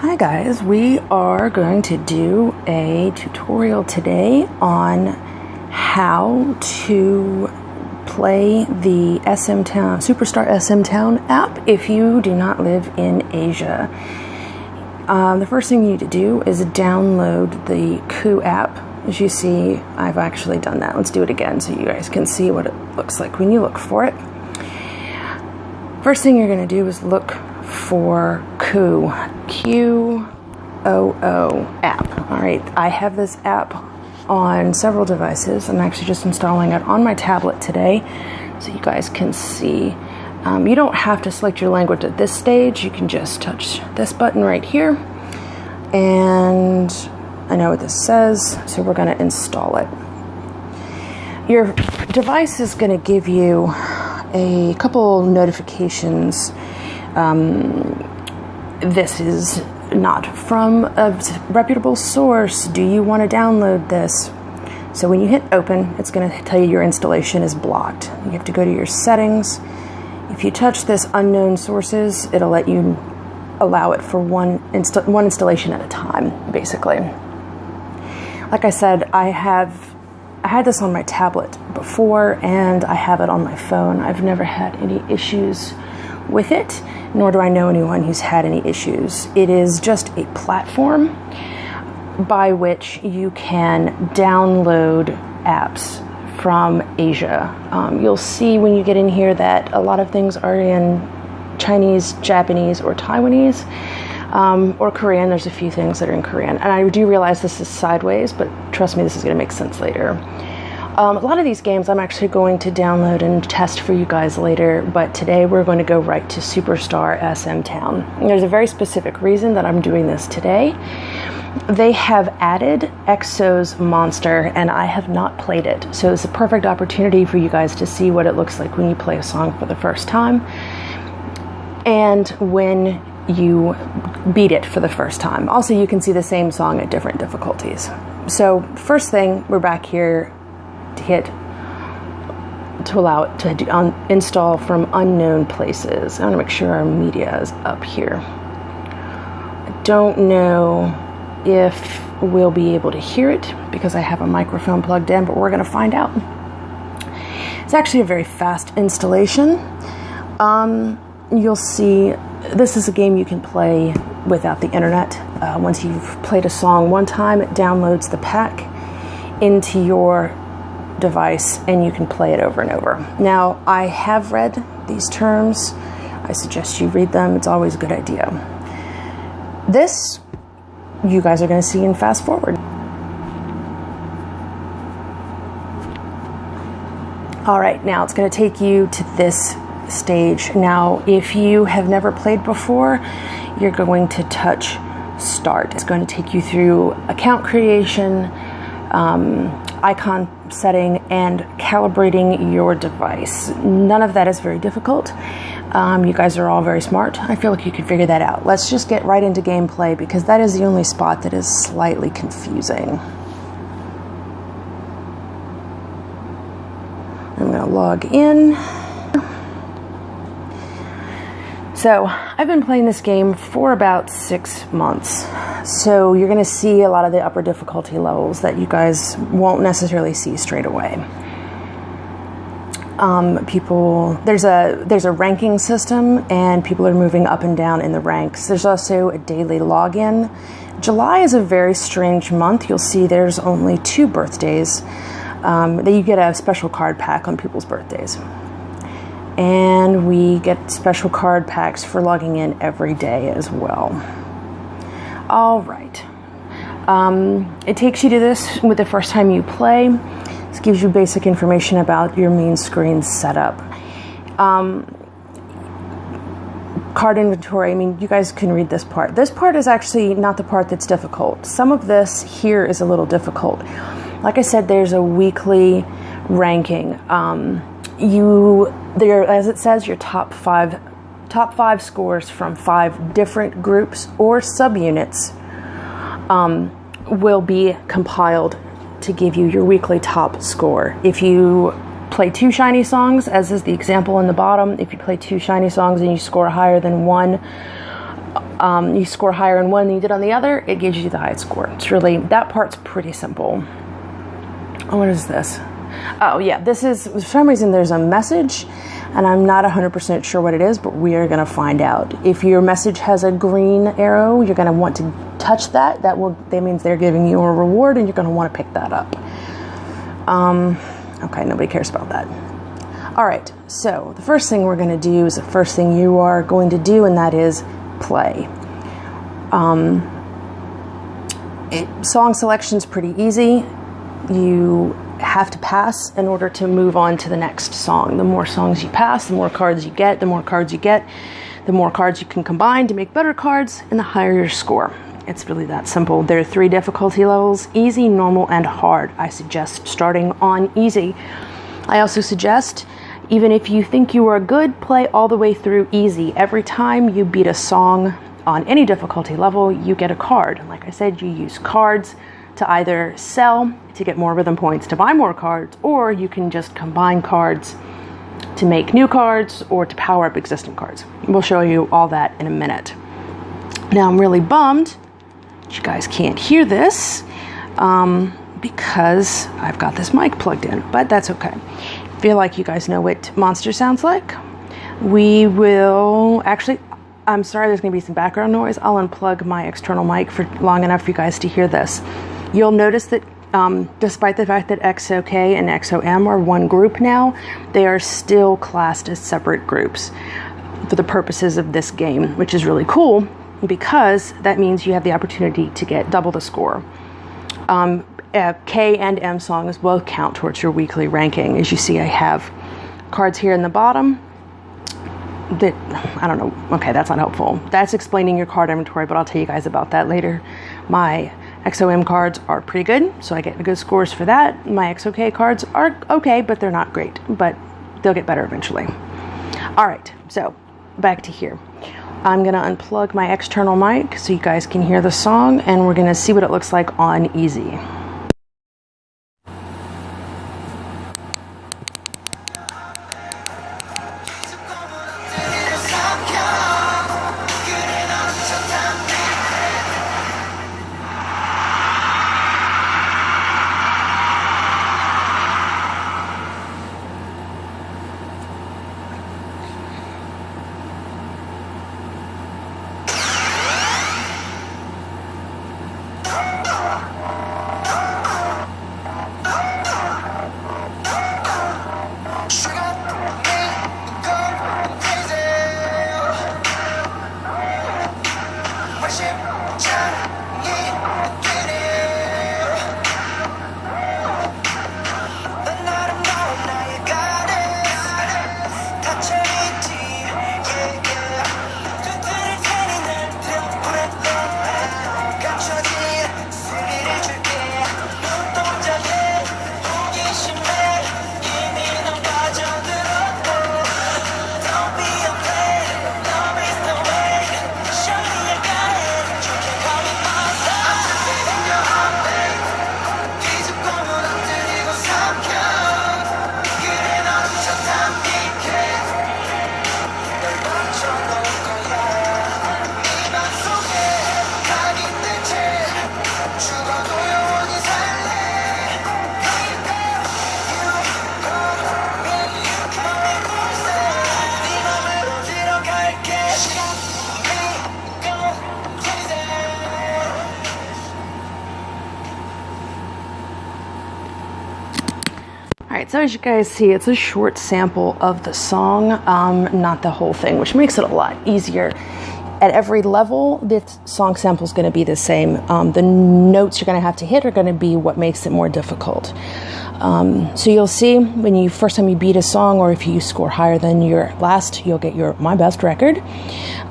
Hi guys, we are going to do a tutorial today on how to play the SMTown, Superstar SMTown app if you do not live in Asia. The first thing you need to do is download the Ku app. As you see, I've actually done that. Let's do it again so you guys can see what it looks like when you look for it. First thing you're going to do is look for Ku, Q-O-O app. All right, I have this app on several devices. I'm actually just installing it on my tablet today so you guys can see. You don't have to select your language at this stage. You can just touch this button right here. And I know what this says, so we're going to install it. Your device is going to give you a couple notifications. This is not from a reputable source. Do you want to download this? So when you hit open, it's going to tell you your installation is blocked. You have to go to your settings. If you touch this unknown sources, it'll let you allow it for one installation at a time, basically. Like I said, I had this on my tablet before, and I have it on my phone. I've never had any issues with it, nor do I know anyone who's had any issues. It is just a platform by which you can download apps from Asia. You'll see when you get in here that a lot of things are in Chinese, Japanese, or Taiwanese, or Korean. There's a few things that are in Korean. And I do realize this is sideways, but trust me, this is going to make sense later. A lot of these games I'm actually going to download and test for you guys later, but today we're going to go right to Superstar SMTown. And there's a very specific reason that I'm doing this today. They have added EXO's Monster, and I have not played it, so it's a perfect opportunity for you guys to see what it looks like when you play a song for the first time, and when you beat it for the first time. Also, you can see the same song at different difficulties. So first thing, we're back here to hit to allow it to install from unknown places. I want to make sure our media is up here. I don't know if we'll be able to hear it because I have a microphone plugged in, but we're going to find out. It's actually a very fast installation. You'll see this is a game you can play without the internet. Once you've played a song one time, it downloads the pack into your device and you can play it over and over. Now, I have read these terms. I suggest you read them. It's always a good idea. This you guys are going to see in fast forward. All right, now it's going to take you to this stage. Now, if you have never played before, you're going to touch Start. It's going to take you through account creation, icon setting, and calibrating your device. None of that is very difficult. You guys are all very smart. I feel like you can figure that out. Let's just get right into gameplay because that is the only spot that is slightly confusing. I'm going to log in. So I've been playing this game for about 6 months. So you're going to see a lot of the upper difficulty levels that you guys won't necessarily see straight away. There's a ranking system, and people are moving up and down in the ranks. There's also a daily login. July is a very strange month. You'll see there's only 2 birthdays. That you get a special card pack on people's birthdays. And we get special card packs for logging in every day as well. All right. It takes you to this with the first time you play. This gives you basic information about your main screen setup. Card inventory, I mean, you guys can read this part. This part is actually not the part that's difficult. Some of this here is a little difficult. Like I said, there's a weekly ranking. As it says, your top five scores from 5 different groups or subunits will be compiled to give you your weekly top score. If you play 2 shiny songs, as is the example in the bottom, if you play 2 shiny songs and you score higher than 1 You score higher on one than you did on the other, it gives you the highest score. It's really, that part's pretty simple. Oh, what is this? Oh yeah, this is, for some reason there's a message, and I'm not 100% sure what it is, but we are going to find out. If your message has a green arrow, you're going to want to touch that. That means they're giving you a reward, and you're going to want to pick that up. Okay, nobody cares about that. All right, so the first thing we're going to do is the first thing you are going to do, and that is play. Song selection's pretty easy. You have to pass in order to move on to the next song. The more songs you pass, the more cards you get. The more cards you get, the more cards you can combine to make better cards, and the higher your score. It's really that simple. There are 3 difficulty levels: easy, normal, and hard. I suggest starting on easy. I also suggest, even if you think you are good, play all the way through easy. Every time you beat a song on any difficulty level, you get a card. Like I said, you use cards to either sell to get more rhythm points to buy more cards, or you can just combine cards to make new cards or to power up existing cards. We'll show you all that in a minute. Now, I'm really bummed you guys can't hear this because I've got this mic plugged in, but that's okay. I feel like you guys know what Monster sounds like. We will actually, I'm sorry there's going to be some background noise. I'll unplug my external mic for long enough for you guys to hear this. You'll notice that despite the fact that XOK and XOM are one group now, they are still classed as separate groups for the purposes of this game, which is really cool because that means you have the opportunity to get double the score. K and M songs both count towards your weekly ranking. As you see, I have cards here in the bottom that, I don't know, okay, that's not helpful. That's explaining your card inventory, but I'll tell you guys about that later. My XOM cards are pretty good, so I get good scores for that. My XOK cards are okay, but they're not great, but they'll get better eventually. All right, so back to here. I'm going to unplug my external mic so you guys can hear the song, and we're going to see what it looks like on easy. So as you guys see, it's a short sample of the song, not the whole thing, which makes it a lot easier. At every level, the song sample is going to be the same. The notes you're going to have to hit are going to be what makes it more difficult. So you'll see when you first time you beat a song, or if you score higher than your last, you'll get your My Best record.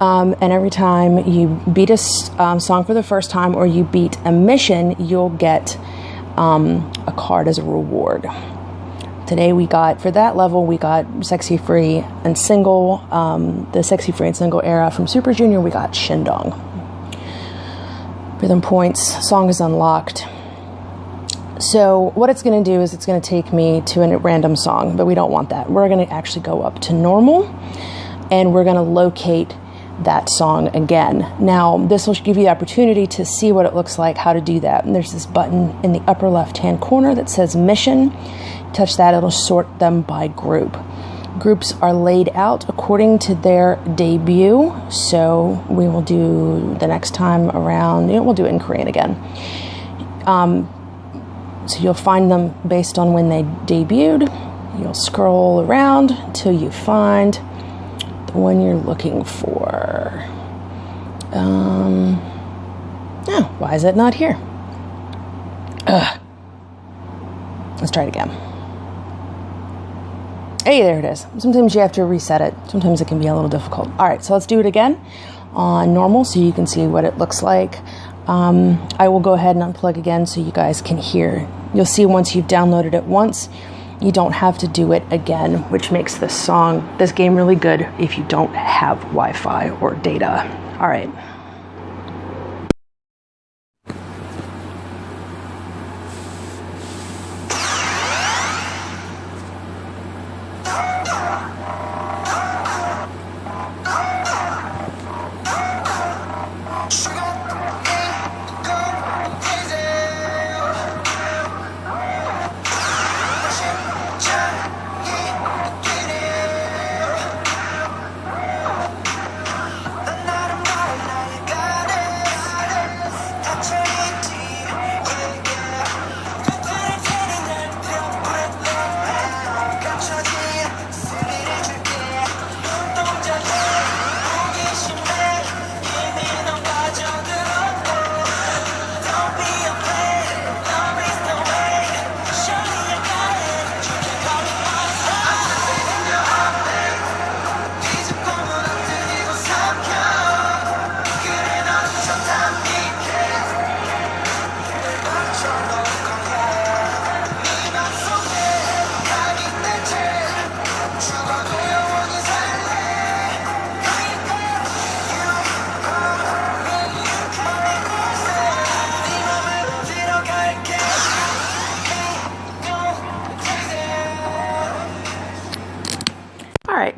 And every time you beat a song for the first time, or you beat a mission, you'll get a card as a reward. Today we got, for that level, we got Sexy Free and Single, the Sexy Free and Single era from Super Junior, we got Shindong. Rhythm points, song is unlocked. So what it's going to do is it's going to take me to a random song, but we don't want that. We're going to actually go up to normal, and we're going to locate that song again. Now, this will give you the opportunity to see what it looks like, how to do that. And there's this button in the upper left-hand corner that says Mission. Touch that, it'll sort them by group. Groups are laid out according to their debut, so we will do the next time around, we'll do it in Korean again. So you'll find them based on when they debuted. You'll scroll around until you find the one you're looking for. Oh, why is it not here? Let's try it again. Hey, there it is. Sometimes you have to reset it. Sometimes it can be a little difficult. All right, so let's do it again on normal so you can see what it looks like. I will go ahead and unplug again so you guys can hear. You'll see once you've downloaded it once, you don't have to do it again, which makes this game really good if you don't have Wi-Fi or data. All right.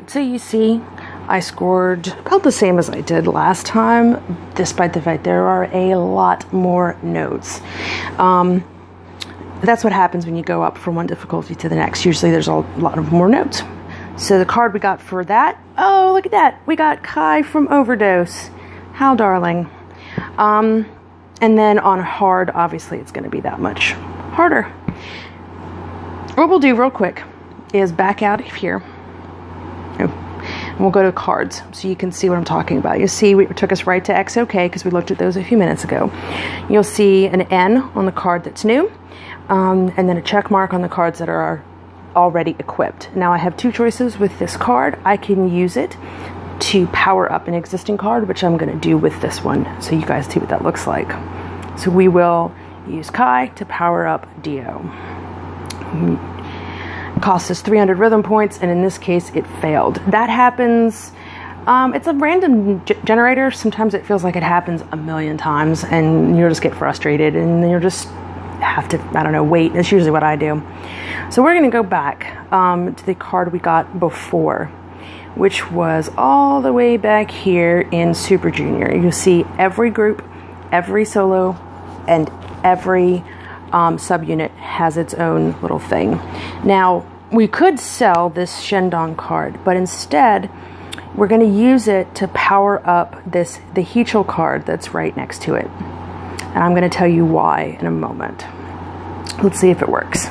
So you see, I scored about the same as I did last time, despite the fact there are a lot more notes. That's what happens when you go up from one difficulty to the next. Usually there's a lot of more notes. So the card we got for that, oh, look at that. We got Kai from Overdose. How darling. And then on hard, obviously it's going to be that much harder. What we'll do real quick is back out of here. And we'll go to cards so you can see what I'm talking about. You see, it took us right to XOK because we looked at those a few minutes ago. You'll see an N on the card that's new, and then a check mark on the cards that are already equipped. Now I have two choices with this card. I can use it to power up an existing card, which I'm going to do with this one, so you guys see what that looks like. So we will use Kai to power up Dio. Cost us 300 rhythm points, and in this case it failed. That happens, it's a random generator. Sometimes it feels like it happens a million times and you'll just get frustrated and you'll just have to, I don't know, wait. That's usually what I do. So we're going to go back to the card we got before, which was all the way back here in Super Junior. You see every group, every solo, and every subunit has its own little thing. Now, we could sell this Shendong card, but instead, we're going to use it to power up the Heechul card that's right next to it. And I'm going to tell you why in a moment. Let's see if it works.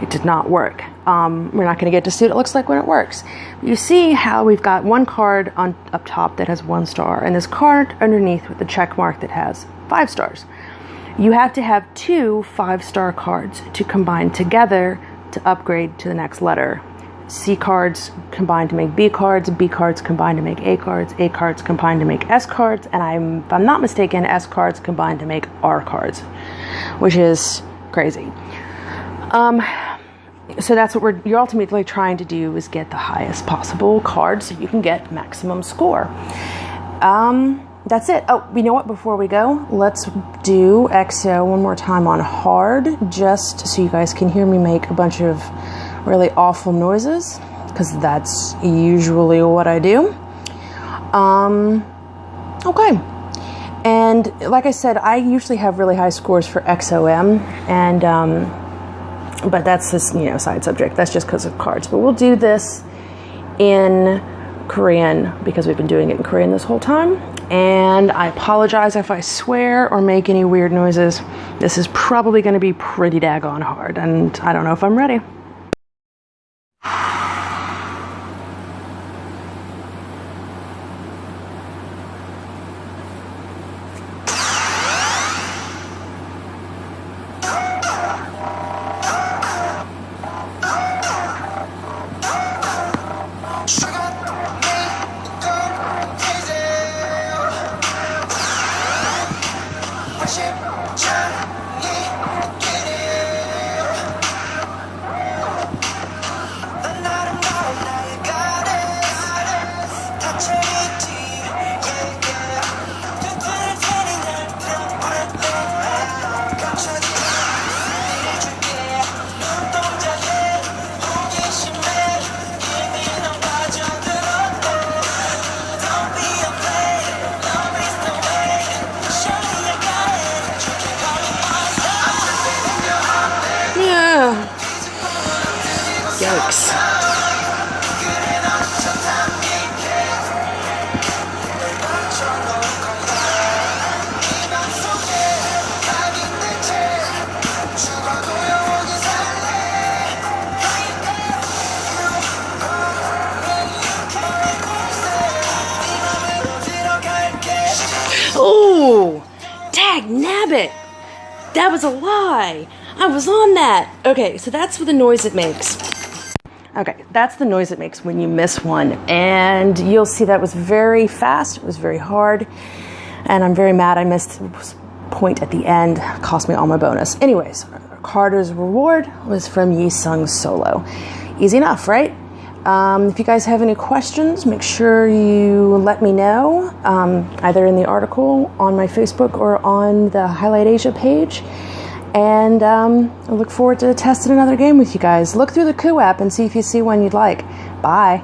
It did not work. We're not going to get to see what it looks like when it works. You see how we've got one card up top that has 1 star, and this card underneath with the check mark that has 5 stars. You have to have 2 5-star cards to combine together to upgrade to the next letter. C cards combine to make B cards combine to make A cards combine to make S cards, and if I'm not mistaken, S cards combine to make R cards, which is crazy. So that's what you're ultimately trying to do, is get the highest possible card so you can get maximum score. That's it. Oh, you know what? Before we go, let's do XO one more time on hard, just so you guys can hear me make a bunch of really awful noises, because that's usually what I do. Okay. And like I said, I usually have really high scores for XOM, and but that's this, side subject. That's just because of cards. But we'll do this in Korean because we've been doing it in Korean this whole time. And I apologize if I swear or make any weird noises. This is probably going to be pretty daggone hard, and I don't know if I'm ready. Yikes. Oh, dag nabbit. That was a lie. I was on that. Okay, so that's the noise it makes. Okay, that's the noise it makes when you miss one. And you'll see that was very fast. It was very hard. And I'm very mad I missed the point at the end. It cost me all my bonus. Anyways, Carter's reward was from Yi Sung's solo. Easy enough, right? If you guys have any questions, make sure you let me know, either in the article, on my Facebook, or on the Highlight Asia page. And I look forward to testing another game with you guys. Look through the Coup app and see if you see one you'd like. Bye.